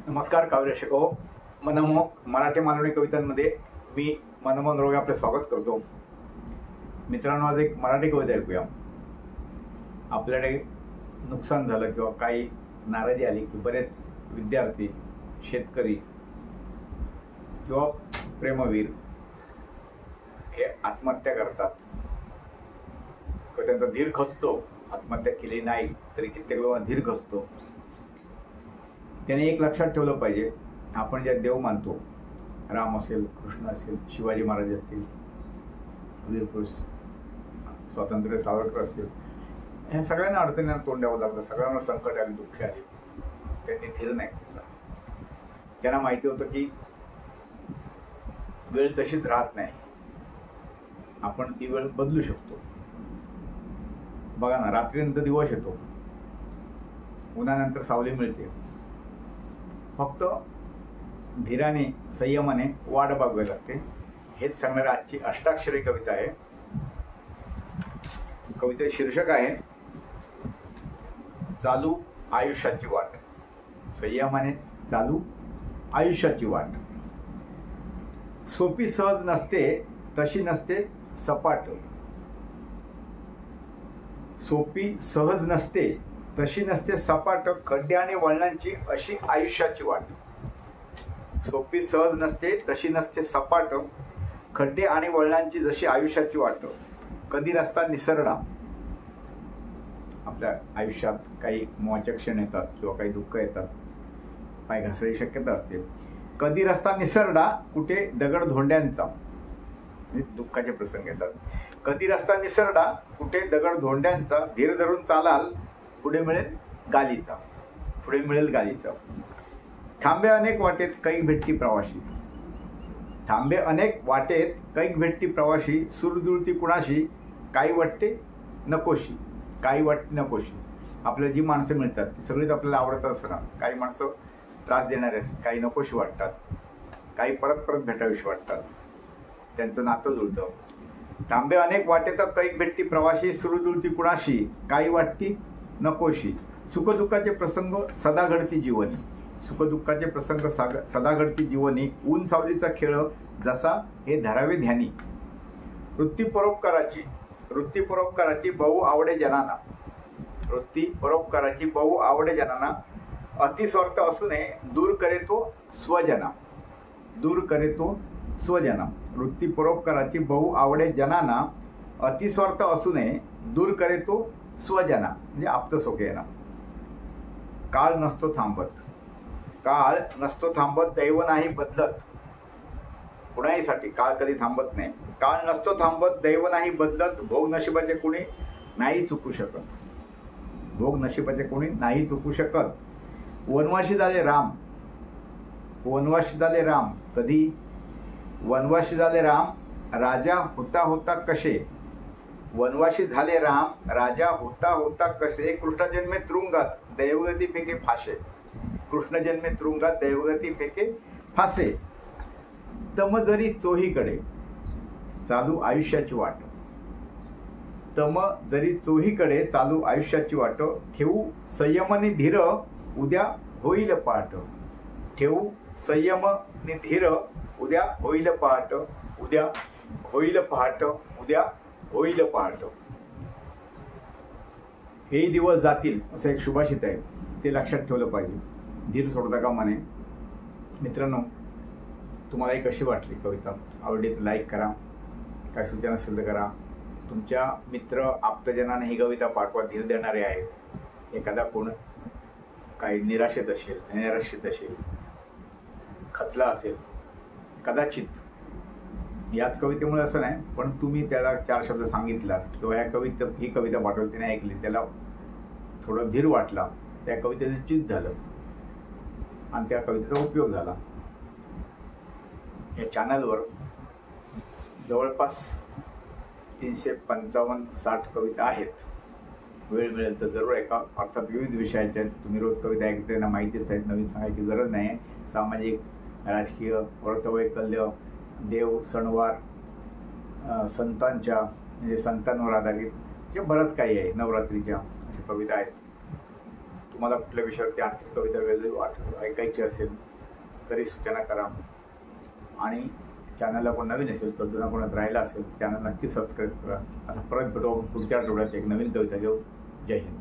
नमस्कार काव्यरसिक हो. मनमोहक मराठी मालवणी कवितांमध्ये मी मनमोहन रोगे आपले स्वागत करतो. मित्रांनो, आज एक मराठी कविता ऐकूया. आपल्याकडे नुकसान झालं किंवा काही नाराजी आली की बरेच विद्यार्थी, शेतकरी किंवा प्रेमवीर हे आत्महत्या करतात. त्यांचा धीर खचतो. आत्महत्या केली नाही तरी कित्येक लोकांना धीर खचतो. त्याने एक लक्षात ठेवलं पाहिजे, आपण ज्या देव मानतो, राम असेल, कृष्ण असेल, शिवाजी महाराज असतील, वीरपुरुष स्वातंत्र्य सावरकर असतील, ह्या सगळ्यांना अडचणींना तोंड द्यावं लागलं. सगळ्यांना संकट आले, दुःख आले. त्यांनी धीर नाही खचला. त्यांना माहिती होतं की वेळ तशीच राहत नाही, आपण ती वेळ बदलू शकतो. बघा ना, रात्रीनंतर दिवस येतो, उन्हानंतर सावली मिळते. फक्त धीराने, संयमाने वाट बघावी लागते. हेच सांगणारी आजची अष्टाक्षरी कविता आहे. कवितेचे शीर्षक आहे चालू आयुष्याची वाट. संयमाने चालू आयुष्याची वाट. सोपी सहज नसते, तशी नसते सपाट. सोपी सहज नसते, तशी नसते सपाट. खड्डे आणि वळणांची अशी आयुष्याची वाट. सोपी सहज नसते, तशी नसते सपाट. खड्डे आणि वळणांची जशी आयुष्याची वाट. कधी रस्ता निसरडा. आपल्या आयुष्यात काही मोहाचे क्षण येतात किंवा काही दुःख येतात, पाय घसरायची शक्यता असते. कधी रस्ता निसरडा, कुठे दगड धोंड्यांचा. दुःखाचे प्रसंग येतात. कधी रस्ता निसरडा, कुठे दगड धोंड्यांचा. धीर धरून चालाल, पुढे मिळेल गालीचा. पुढे मिळेल गालीचा. थांबे अनेक वाटेत, कैक भेटती प्रवाशी. थांबे अनेक वाटेत, कैक भेटती प्रवाशी. सुरजुळती कुणाशी, काही वाटते नकोशी. काही वाटते नकोशी. आपल्याला जी माणसं मिळतात ती सगळीच आपल्याला आवडत असणार. काही माणसं त्रास देणारे असतात, काही नकोशी वाटतात, काही परत परत भेटावीशी वाटतात. त्यांचं नातं जुळतं. थांबे अनेक वाटेत, कैक भेटती प्रवाशी. सुरजुळती कुणाशी, काही वाटती नकोशी. सुखदुःखाचे प्रसंग सदा घडती जीवनी. सुखदुःखाचे प्रसंग सदा घडती जीवनी. ऊन सावलीचा खेळ जसा हे धरावे ध्यानी. वृत्ती परोपकाराची बहु आवडे जनाना. वृत्ती परोपकाराची बहु आवडे जनाना. अतिस्वार्थ असू नये, दूर करे तो स्वजना. दूर करे तो स्वजना. वृत्ती परोपकाराची बहु आवडे जनाना. अतिस्वार्थ असू नये, दूर करे तो स्वजना, म्हणजे आप्तसोखेना. काळ नसतो थांबत. काळ नसतो थांबत, दैव नाही बदलत. कुणाहीसाठी काळ कधी थांबत नाही. काळ नसतो थांबत, दैव नाही बदलत. भोग नशिबाचे कुणी नाही चुकू शकत. भोग नशिबाचे कोणी नाही चुकू शकत. वनवासी झाले राम. वनवासी झाले राम. कधी वनवासी झाले राम, राजा होता होता कसे. वनवासी झाले राम, राजा होता होता कसे. कृष्ण जन्मे तुरुंगात, दैवगती फेके फासे. कृष्ण जन्मे तुरुंगात, दैवगती फेके फासे. तम जरी चोहीकडे, चालू आयुष्याची वाट. तम जरी चोहीकडे, चालू आयुष्याची वाट. ठेवू संयमनी धीर, उद्या होईल पाठ. ठेवू संयमनी धीर, उद्या होईल पाठ. उद्या होईल पहाट. उद्या होईल पहाट. हे दिवस जातील असं एक सुभाषित आहे, ते लक्षात ठेवलं पाहिजे. धीर सोडता कामा नये. मित्रांनो, तुम्हाला ही कशी वाटली कविता? आवडली तर लाईक करा. काय सूचना असेल तर करा. तुमच्या मित्र आप्तजनांना ही कविता पाठवा, धीर देणारे आहे. एखादा कोण काही निराशेत असेल, नैराश्यत असेल, खचला असेल, कदाचित याच कवितेमुळे असं नाही, पण तुम्ही त्याला 4 शब्द सांगितलात किंवा ही कविता पाठवली, त्याने ऐकली, त्याला थोडं धीर वाटला, त्या कवितेचं चित झालं आणि त्या कवितेचा उपयोग झाला. या चॅनलवर जवळपास 355-60 कविता आहेत. वेळ मिळेल तर जरूर ऐका. अर्थात विविध विषयाच्या आहेत. तुम्ही रोज कविता ऐकते, त्यांना माहितीच आहेत, नवीन सांगायची गरज नाही आहे. सामाजिक, राजकीय, व्रतवैकल्य, देव, सणवार, संतांच्या म्हणजे संतांवर आधारित जे बरंच काही आहे. नवरात्रीच्या अशा कविता आहेत. तुम्हाला कुठल्या विषयावरती आणखी कविता वेगळी ऐकायची असेल तरी सूचना करा. आणि चॅनलला कोण नवीन असेल तर जुना कोणाच राहिला असेल चॅनल नक्की सबस्क्राईब करा. आता परत भेटू पुढच्या आठवड्यात एक नवीन कविता घेऊ. जय हिंद.